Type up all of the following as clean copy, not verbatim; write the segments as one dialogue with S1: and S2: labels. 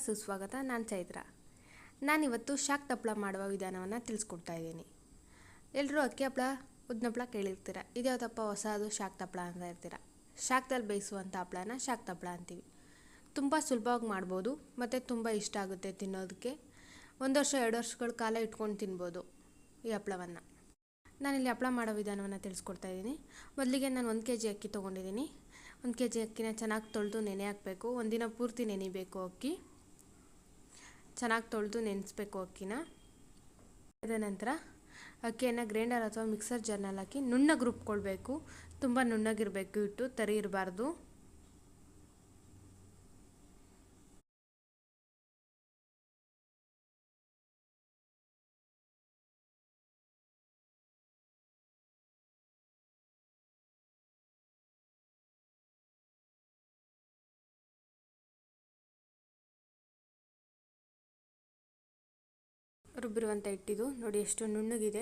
S1: ಸುಸ್ವಾಗತ. ನಾನು ಚೈತ್ರ. ನಾನಿವತ್ತು ಶಾಕ್ ಹಪ್ಪಳ ಮಾಡುವ ವಿಧಾನವನ್ನು ತಿಳಿಸ್ಕೊಡ್ತಾ ಇದ್ದೀನಿ. ಎಲ್ಲರೂ ಅಕ್ಕಿ ಹಪ್ಪಳ, ಉದ್ದಿನ ಹಪ್ಪಳ ಕೇಳಿರ್ತೀರ. ಇದ್ಯಾವುದಪ್ಪ ಹೊಸದು ಶಾಕ್ ಹಪ್ಪಳ ಅಂತ ಇರ್ತೀರ. ಶಾಕ್ದಲ್ಲಿ ಬೇಯಿಸುವಂಥ ಹಪ್ಪಳನ ಶಾಕ್ ಹಪ್ಪಳ ಅಂತೀವಿ. ತುಂಬ ಸುಲಭವಾಗಿ ಮಾಡ್ಬೋದು ಮತ್ತು ತುಂಬ ಇಷ್ಟ ಆಗುತ್ತೆ ತಿನ್ನೋದಕ್ಕೆ. 1 ವರ್ಷ 2 ವರ್ಷಗಳ ಕಾಲ ಇಟ್ಕೊಂಡು ತಿನ್ಬೋದು ಈ ಹಪ್ಪಳವನ್ನು. ನಾನಿಲ್ಲಿ ಹಪ್ಪಳ ಮಾಡೋ ವಿಧಾನವನ್ನು ತಿಳಿಸ್ಕೊಡ್ತಾ ಇದ್ದೀನಿ. ಮೊದಲಿಗೆ ನಾನು 1 kg ಅಕ್ಕಿ ತೊಗೊಂಡಿದ್ದೀನಿ. 1 kg ಅಕ್ಕಿನ ಚೆನ್ನಾಗಿ ತೊಳೆದು ನೆನೆ ಹಾಕಬೇಕು. ಒಂದಿನ ಪೂರ್ತಿ ನೆನಿಬೇಕು ಅಕ್ಕಿ. ಚೆನ್ನಾಗಿ ತೊಳೆದು ನೆನೆಸ್ಬೇಕು ಅಕ್ಕಿನ. ಅದ ನಂತರ ಅಕ್ಕಿಯನ್ನು ಗ್ರೈಂಡರ್ ಅಥವಾ ಮಿಕ್ಸರ್ ಜಾರ್ನಲ್ಲಿ ಹಾಕಿ ನುಣ್ಣಗೆ ರುಬ್ಕೊಳ್ಬೇಕು. ತುಂಬ ನುಣ್ಣಗಿರಬೇಕು, ಹಿಟ್ಟು ತರಿ ಇರಬಾರ್ದು. ರುಬ್ಬಿರುವಂಥ ಹಿಟ್ಟಿದು ನೋಡಿ ಎಷ್ಟು ನುಣ್ಣಗಿದೆ.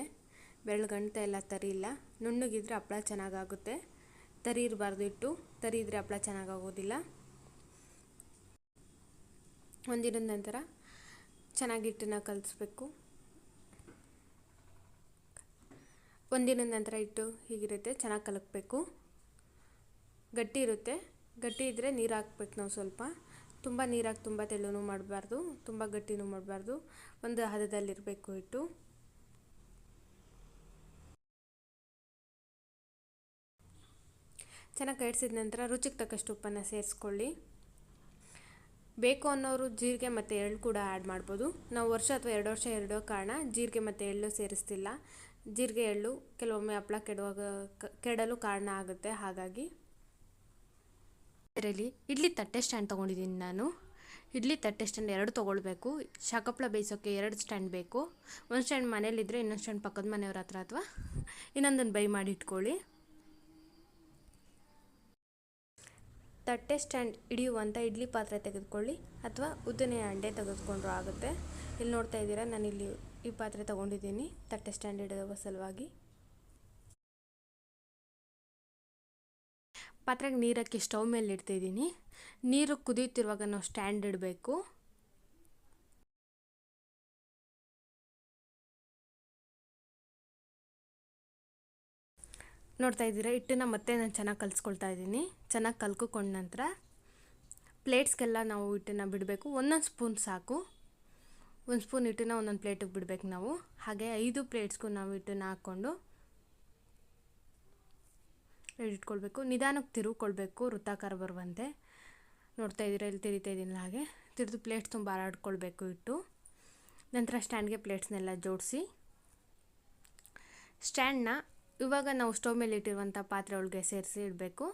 S1: ಬೆರಳುಗಂಟ ಎಲ್ಲ ತರಿ ಇಲ್ಲ. ನುಣ್ಣಗಿದ್ರೆ ಹಪ್ಪಳ ಚೆನ್ನಾಗಾಗುತ್ತೆ. ತರಿ ಇರಬಾರ್ದು ಹಿಟ್ಟು. ತರಿ ಇದ್ದರೆ ಹಪ್ಪಳ ಚೆನ್ನಾಗಾಗೋದಿಲ್ಲ. ಒಂದಿನದ ನಂತರ ಚೆನ್ನಾಗಿ ಹಿಟ್ಟನ್ನು ಕಲಿಸ್ಬೇಕು. ಒಂದಿನದ ನಂತರ ಹಿಟ್ಟು ಹೀಗಿರುತ್ತೆ, ಚೆನ್ನಾಗಿ ಕಲಕಬೇಕು. ಗಟ್ಟಿ ಇರುತ್ತೆ. ಗಟ್ಟಿ ಇದ್ದರೆ ನೀರು ಹಾಕ್ಬೇಕು ನಾವು ಸ್ವಲ್ಪ. ತುಂಬ ನೀರಾಗಿ ತುಂಬ ತೆಳ್ಳೂ ಮಾಡಬಾರ್ದು, ತುಂಬ ಗಟ್ಟಿನೂ ಮಾಡಬಾರ್ದು. ಒಂದು ಹದದಲ್ಲಿರಬೇಕು ಹಿಟ್ಟು. ಚೆನ್ನಾಗಿ ಕೈಡ್ಸಿದ ನಂತರ ರುಚಿಗೆ ತಕ್ಕಷ್ಟು ಉಪ್ಪನ್ನು ಸೇರಿಸ್ಕೊಳ್ಳಿ. ಬೇಕು ಅನ್ನೋರು ಜೀರಿಗೆ ಮತ್ತು ಎಳ್ಳು ಕೂಡ ಆ್ಯಡ್ ಮಾಡ್ಬೋದು. ನಾವು 1 ವರ್ಷ ಅಥವಾ 2 ವರ್ಷ ಇರೋ ಕಾರಣ ಜೀರಿಗೆ ಮತ್ತು ಎಳ್ಳು ಸೇರಿಸ್ತಿಲ್ಲ. ಜೀರಿಗೆ ಎಳ್ಳು ಕೆಲವೊಮ್ಮೆ ಹಪ್ಪಳ ಕೆಡಲು ಕಾರಣ ಆಗುತ್ತೆ. ಹಾಗಾಗಿ ಇದರಲ್ಲಿ ಇಡ್ಲಿ ತಟ್ಟೆ ಸ್ಟ್ಯಾಂಡ್ ತೊಗೊಂಡಿದ್ದೀನಿ ನಾನು. ಇಡ್ಲಿ ತಟ್ಟೆ ಸ್ಟ್ಯಾಂಡ್ 2 ತೊಗೊಳ್ಬೇಕು. ಶಾಕ್ ಹಪ್ಪಳ ಬೇಯಿಸೋಕ್ಕೆ 2 ಸ್ಟ್ಯಾಂಡ್ ಬೇಕು. 1 ಸ್ಟ್ಯಾಂಡ್ ಮನೇಲಿದ್ದರೆ ಇನ್ನೊಂದು ಸ್ಟ್ಯಾಂಡ್ ಪಕ್ಕದ ಮನೆಯವ್ರ ಹತ್ರ ಅಥವಾ ಇನ್ನೊಂದನ್ನು ಬೈ ಮಾಡಿ ಇಟ್ಕೊಳ್ಳಿ. ತಟ್ಟೆ ಸ್ಟ್ಯಾಂಡ್ ಹಿಡಿಯುವಂಥ ಇಡ್ಲಿ ಪಾತ್ರೆ ತೆಗೆದುಕೊಳ್ಳಿ ಅಥವಾ ಉದ್ದನೆಯ ಹಂಡೆ ತೆಗೆದುಕೊಂಡ್ರೂ ಆಗುತ್ತೆ. ಇಲ್ಲಿ ನೋಡ್ತಾ ಇದ್ದೀರಾ, ನಾನಿಲ್ಲಿ ಈ ಪಾತ್ರೆ ತೊಗೊಂಡಿದ್ದೀನಿ ತಟ್ಟೆ ಸ್ಟ್ಯಾಂಡ್ ಇಡುವ ಸಲುವಾಗಿ. ಪಾತ್ರೆಗೆ ನೀರಕ್ಕೆ ಸ್ಟವ್ ಮೇಲೆ ಇಡ್ತಾಯಿದ್ದೀನಿ. ನೀರು ಕುದಿಯುತ್ತಿರುವಾಗ ನಾವು ಸ್ಟ್ಯಾಂಡ್ ಇಡಬೇಕು. ನೋಡ್ತಾ ಇದ್ದೀರಾ, ಹಿಟ್ಟನ್ನು ಮತ್ತೆ ನಾನು ಚೆನ್ನಾಗಿ ಕಲಿಸ್ಕೊಳ್ತಾ ಇದ್ದೀನಿ. ಚೆನ್ನಾಗಿ ಕಲ್ಕೊಂಡ ನಂತರ ಪ್ಲೇಟ್ಸ್ಗೆಲ್ಲ ನಾವು ಹಿಟ್ಟನ್ನು ಬಿಡಬೇಕು. 1 ಸ್ಪೂನ್ ಸಾಕು. 1 ಸ್ಪೂನ್ ಹಿಟ್ಟನ್ನು ಒಂದೊಂದು ಪ್ಲೇಟಿಗೆ ಬಿಡಬೇಕು ನಾವು. ಹಾಗೆ 5 ಪ್ಲೇಟ್ಸ್ಗೂ ನಾವು ಹಿಟ್ಟನ್ನು ಹಾಕ್ಕೊಂಡು ಇಟ್ಕೊಳ್ಬೇಕು. ನಿಧಾನಕ್ಕೆ ತಿರುಗಿಕೊಳ್ಬೇಕು, ವೃತ್ತಾಕಾರ ಬರುವಂತೆ. ನೋಡ್ತಾ ಇದ್ದೀರಾ, ಇಲ್ಲಿ ತಿರಿತಾ ಇದ್ದೀನಿ. ಹಾಗೆ ತಿರ್ದು ಪ್ಲೇಟ್ಸ್ ತುಂಬ ಹರಡ್ಕೊಳ್ಬೇಕು ಹಿಟ್ಟು. ನಂತರ ಸ್ಟ್ಯಾಂಡ್ಗೆ ಪ್ಲೇಟ್ಸ್ನೆಲ್ಲ ಜೋಡಿಸಿ ಸ್ಟ್ಯಾಂಡ್ನ ಇವಾಗ ನಾವು ಸ್ಟವ್ ಮೇಲೆ ಇಟ್ಟಿರುವಂಥ ಪಾತ್ರೆ ಒಳಗೆ ಸೇರಿಸಿ ಇಡಬೇಕು.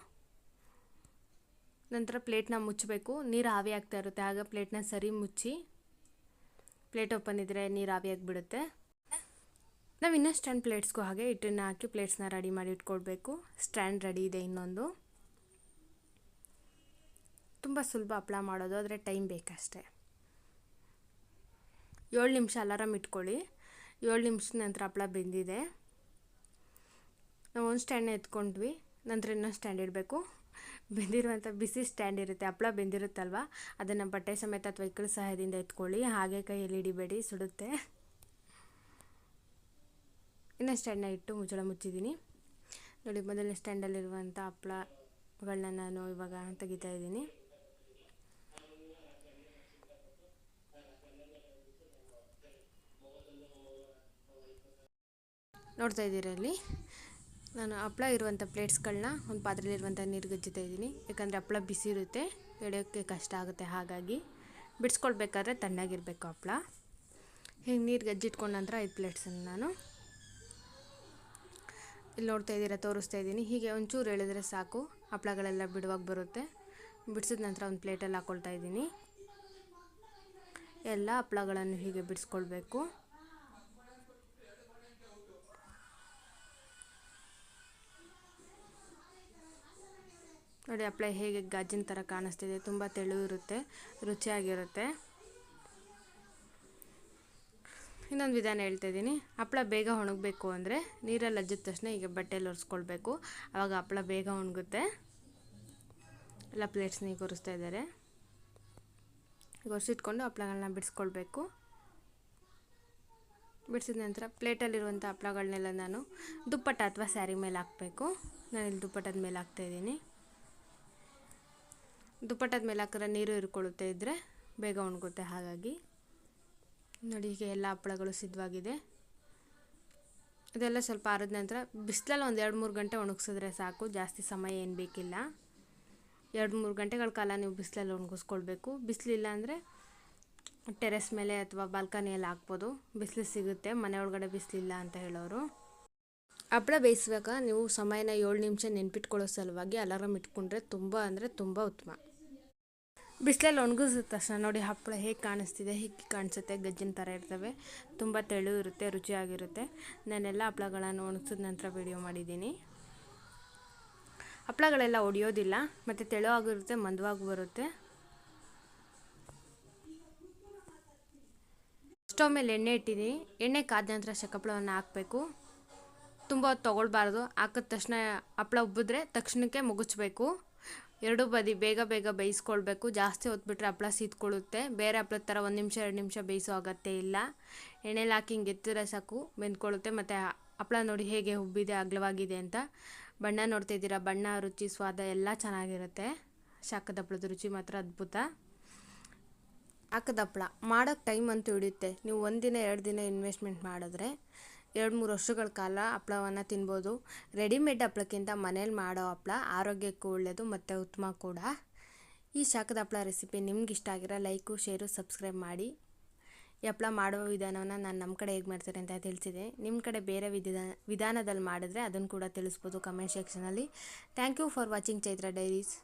S1: ನಂತರ ಪ್ಲೇಟ್ನ ಮುಚ್ಚಬೇಕು. ನೀರು ಆವಿ ಆಗ್ತಾ ಇರುತ್ತೆ, ಆಗ ಪ್ಲೇಟ್ನ ಸರಿ ಮುಚ್ಚಿ. ಪ್ಲೇಟ್ ಓಪನ್ ಇದ್ದರೆ ನೀರು ಆವಿಯಾಗಿ ಬಿಡುತ್ತೆ. ನಾವು ಇನ್ನೊಂದು ಸ್ಟ್ಯಾಂಡ್ ಪ್ಲೇಟ್ಸ್ಗೂ ಹಾಗೆ ಹಿಟ್ಟನ್ನು ಹಾಕಿ ಪ್ಲೇಟ್ಸ್ನ ರೆಡಿ ಮಾಡಿ ಇಟ್ಕೊಳ್ಬೇಕು. ಸ್ಟ್ಯಾಂಡ್ ರೆಡಿ ಇದೆ ಇನ್ನೊಂದು. ತುಂಬ ಸುಲಭ ಹಪ್ಪಳ ಮಾಡೋದು, ಆದರೆ ಟೈಮ್ ಬೇಕಷ್ಟೆ. 7 ನಿಮಿಷ ಅಲಾರಾಮ್ ಇಟ್ಕೊಳ್ಳಿ. 7 ನಿಮಿಷದ ನಂತರ ಹಪ್ಪಳ ಬೆಂದಿದೆ. ನಾವು 1 ಸ್ಟ್ಯಾಂಡ್ನ ಎತ್ಕೊಂಡ್ವಿ, ನಂತರ ಇನ್ನೊಂದು ಸ್ಟ್ಯಾಂಡ್ ಇಡಬೇಕು. ಬೆಂದಿರುವಂಥ ಬಿಸಿ ಸ್ಟ್ಯಾಂಡ್ ಇರುತ್ತೆ, ಹಪ್ಪಳ ಬೆಂದಿರುತ್ತಲ್ವ, ಅದನ್ನು ಬಟ್ಟೆ ಸಮೇತ ಅಥವಾ ಇಕ್ಕಳ ಸಹಾಯದಿಂದ ಎತ್ಕೊಳ್ಳಿ. ಹಾಗೆ ಕೈಯಲ್ಲಿ ಹಿಡಿಬೇಡಿ, ಸುಡುತ್ತೆ. ಇನ್ನೊಂದು ಸ್ಟ್ಯಾಂಡ್ನ ಇಟ್ಟು ಮುಚ್ಚಳ ಮುಚ್ಚಿದ್ದೀನಿ. ನೋಡಿ, ಮೊದಲನೇ ಸ್ಟ್ಯಾಂಡಲ್ಲಿರುವಂಥ ಹಪ್ಪಳಗಳನ್ನ ನಾನು ಇವಾಗ ತೆಗಿತಾ ಇದ್ದೀನಿ. ನೋಡ್ತಾ ಇದ್ದೀರಲ್ಲಿ ನಾನು ಹಪ್ಪಳ ಇರುವಂಥ ಪ್ಲೇಟ್ಸ್ಗಳನ್ನ ಒಂದು ಪಾತ್ರೆಯಲ್ಲಿರುವಂಥ ನೀರು ಗಜ್ಜಿತಾ ಇದ್ದೀನಿ. ಯಾಕಂದರೆ ಹಪ್ಪಳ ಬಿಸಿ ಇರುತ್ತೆ, ಎಳೆಯೋಕ್ಕೆ ಕಷ್ಟ ಆಗುತ್ತೆ. ಹಾಗಾಗಿ ಬಿಡಿಸ್ಕೊಳ್ಬೇಕಾದ್ರೆ ತಣ್ಣಗಿರಬೇಕು ಹಪ್ಪಳ. ಹೀಗೆ ನೀರು ಗಜ್ಜಿಟ್ಕೊಂಡ ನಂತರ 5 ಪ್ಲೇಟ್ಸನ್ನು ನಾನು ಇಲ್ಲಿ ನೋಡ್ತಾ ಇದ್ದೀರಾ, ತೋರಿಸ್ತಾ ಇದ್ದೀನಿ. ಹೀಗೆ ಒಂಚೂರು ಎಳೆದ್ರೆ ಸಾಕು, ಹಪ್ಪಳಗಳೆಲ್ಲ ಬಿಡುವಾಗ ಬರುತ್ತೆ. ಬಿಡಿಸಿದ ನಂತರ ಒಂದು ಪ್ಲೇಟಲ್ಲಿ ಹಾಕ್ಕೊಳ್ತಾ ಇದ್ದೀನಿ. ಎಲ್ಲ ಹಪ್ಪಳಗಳನ್ನು ಹೀಗೆ ಬಿಡಿಸ್ಕೊಳ್ಬೇಕು. ನೋಡಿ, ಹಪ್ಪಳ ಹೇಗೆ ಗಾಜಿನ ಥರ ಕಾಣಿಸ್ತಿದೆ. ತುಂಬ ತೆಳು ಇರುತ್ತೆ, ರುಚಿಯಾಗಿರುತ್ತೆ. ಇನ್ನೊಂದು ವಿಧಾನ ಹೇಳ್ತಾ ಇದ್ದೀನಿ. ಹಪ್ಪಳ ಬೇಗ ಒಣಗಬೇಕು ಅಂದರೆ ನೀರಲ್ಲಿ ಅಜ್ಜಿದ ತಕ್ಷಣ ಈಗ ಬಟ್ಟೆಯಲ್ಲಿ ಒರೆಸ್ಕೊಳ್ಬೇಕು. ಆವಾಗ ಹಪ್ಪಳ ಬೇಗ ಒಣಗುತ್ತೆ. ಎಲ್ಲ ಪ್ಲೇಟ್ಸ್ನ ಈಗ ಒರೆಸ್ತಾ ಇದ್ದಾರೆ. ಒರೆಸಿಟ್ಕೊಂಡು ಹಪ್ಳಗಳನ್ನ ಬಿಡಿಸ್ಕೊಳ್ಬೇಕು. ಬಿಡಿಸಿದ ನಂತರ ಪ್ಲೇಟಲ್ಲಿರುವಂಥ ಹಪ್ಳಗಳನ್ನೆಲ್ಲ ನಾನು ದುಪ್ಪಟ್ಟ ಅಥವಾ ಸ್ಯಾರಿ ಮೇಲೆ ಹಾಕಬೇಕು. ನಾನಿಲ್ಲಿ ದುಪ್ಪಟ್ಟದ ಮೇಲೆ ಹಾಕ್ತಾಯಿದ್ದೀನಿ. ದುಪ್ಪಟ್ಟದ ಮೇಲೆ ಹಾಕಿದ್ರೆ ನೀರು ಇರ್ಕೊಳ್ಳುತ್ತೆ, ಇದ್ದರೆ ಬೇಗ ಒಣಗುತ್ತೆ. ಹಾಗಾಗಿ ನೋಡಿ, ಹೀಗೆ ಎಲ್ಲ ಹಪ್ಪಳಗಳು ಸಿದ್ಧವಾಗಿದೆ. ಇದೆಲ್ಲ ಸ್ವಲ್ಪ ಆರಿದ ನಂತರ ಬಿಸಿಲಲ್ಲಿ ಒಂದು 2-3 ಗಂಟೆ ಒಣಗಿಸಿದ್ರೆ ಸಾಕು, ಜಾಸ್ತಿ ಸಮಯ ಏನು ಬೇಕಿಲ್ಲ. 2-3 ಗಂಟೆಗಳ ಕಾಲ ನೀವು ಬಿಸಿಲಲ್ಲಿ ಒಣಗಿಸ್ಕೊಳ್ಬೇಕು. ಬಿಸಿಲಿಲ್ಲ ಅಂದರೆ ಟೆರೆಸ್ ಮೇಲೆ ಅಥವಾ ಬಾಲ್ಕನಿಯಲ್ಲಿ ಹಾಕ್ಬೋದು, ಬಿಸಿಲು ಸಿಗುತ್ತೆ. ಮನೆ ಒಳಗಡೆ ಬಿಸಿಲಿಲ್ಲ ಅಂತ ಹೇಳೋರು. ಹಪ್ಪಳ ಬೇಯಿಸುವಾಗ ನೀವು ಸಮಯನ 7 ನಿಮಿಷ ನೆನ್ಪಿಟ್ಕೊಳ್ಳೋ ಸಲುವಾಗಿ ಅಲಾರಾಮ್ ಇಟ್ಕೊಂಡ್ರೆ ತುಂಬ ಅಂದರೆ ತುಂಬ ಉತ್ತಮ. ಬಿಸಿಲಲ್ಲಿ ಒಣಗಿಸಿದ ತಕ್ಷಣ ನೋಡಿ ಹಪ್ಪಳ ಹೇಗೆ ಕಾಣಿಸ್ತಿದೆ, ಹೀಗೆ ಕಾಣಿಸುತ್ತೆ, ಗಜ್ಜಿನ ಥರ ಇರ್ತವೆ, ತುಂಬ ತೆಳು ಇರುತ್ತೆ, ರುಚಿಯಾಗಿರುತ್ತೆ. ನಾನೆಲ್ಲ ಹಪ್ಪಳಗಳನ್ನು ಒಣಗಿಸಿದ ನಂತರ ವಿಡಿಯೋ ಮಾಡಿದ್ದೀನಿ. ಹಪ್ಪಳಗಳೆಲ್ಲ ಒಡೆಯೋದಿಲ್ಲ, ಮತ್ತು ತೆಳುವಾಗಿರುತ್ತೆ, ಮಂದವಾಗಿ ಬರುತ್ತೆ. ಸ್ಟವ್ ಮೇಲೆ ಎಣ್ಣೆ ಇಟ್ಟಿದ್ದೀನಿ. ಎಣ್ಣೆ ಕಾದ ನಂತರ ಶೇಖಪ್ಪಳವನ್ನು ಹಾಕಬೇಕು. ತುಂಬ ಹೊತ್ತು ತೊಗೊಳ್ಬಾರ್ದು. ಹಾಕಿದ ತಕ್ಷಣ ಹಪ್ಪಳ ಉಬ್ಬಿದ್ರೆ ತಕ್ಷಣಕ್ಕೆ ಮುಗಿಸ್ಬೇಕು. ಎರಡೂ ಬದಿ ಬೇಗ ಬೇಗ ಬೇಯಿಸ್ಕೊಳ್ಬೇಕು. ಜಾಸ್ತಿ ಹೊತ್ಬಿಟ್ರೆ ಹಪ್ಪಳ ಸೀದ್ಕೊಳ್ಳುತ್ತೆ. ಬೇರೆ ಹಪ್ಪಳದ ಥರ 1 ನಿಮಿಷ 2 ನಿಮಿಷ ಬೇಯಿಸೋ ಅಗತ್ಯ ಇಲ್ಲ. ಎಣ್ಣೆಲಿ ಹಾಕಿ ಹಿಂಗೆ ಎತ್ತಿದ್ರೆ ಸಾಕು, ಬೆಂದ್ಕೊಳ್ಳುತ್ತೆ. ಮತ್ತು ಹಪ್ಪಳ ನೋಡಿ ಹೇಗೆ ಉಬ್ಬಿದೆ, ಅಗಲವಾಗಿದೆ ಅಂತ. ಬಣ್ಣ ನೋಡ್ತಿದ್ದೀರಾ, ಬಣ್ಣ, ರುಚಿ, ಸ್ವಾದ ಎಲ್ಲ ಚೆನ್ನಾಗಿರುತ್ತೆ. ಶಾಖದ ಹಪ್ಪಳದ ರುಚಿ ಮಾತ್ರ ಅದ್ಭುತ. ಶಾಖದ ಹಪ್ಪಳ ಮಾಡೋಕ್ಕೆ ಟೈಮ್ ಅಂತೂ ಹಿಡಿಯುತ್ತೆ. ನೀವು 1 ದಿನ 2 ದಿನ ಇನ್ವೆಸ್ಟ್ಮೆಂಟ್ ಮಾಡಿದ್ರೆ 2-3 ವರ್ಷಗಳ ಕಾಲ ಹಪ್ಪಳವನ್ನು ತಿನ್ಬೋದು. ರೆಡಿಮೇಡ್ ಹಪ್ಪಳಕ್ಕಿಂತ ಮನೇಲಿ ಮಾಡೋ ಹಪ್ಪಳ ಆರೋಗ್ಯಕ್ಕೂ ಒಳ್ಳೆಯದು ಮತ್ತು ಉತ್ತಮ ಕೂಡ. ಈ ಶಾಖದ ಹಪ್ಪಳ ರೆಸಿಪಿ ನಿಮ್ಗೆ ಇಷ್ಟ ಆಗಿರೋ ಲೈಕು, ಶೇರು, ಸಬ್ಸ್ಕ್ರೈಬ್ ಮಾಡಿ. ಈ ಹಪ್ಪಳ ಮಾಡುವ ವಿಧಾನವನ್ನು ನಾನು ನಮ್ಮ ಕಡೆ ಹೇಗೆ ಮಾಡ್ತಾರೆ ಅಂತ ತಿಳಿಸಿದೆ. ನಿಮ್ಮ ಕಡೆ ಬೇರೆ ವಿಧಾನದಲ್ಲಿ ಮಾಡಿದ್ರೆ ಅದನ್ನು ಕೂಡ ತಿಳಿಸ್ಬೋದು ಕಮೆಂಟ್ ಸೆಕ್ಷನಲ್ಲಿ. Thank you for watching Chaitra diaries.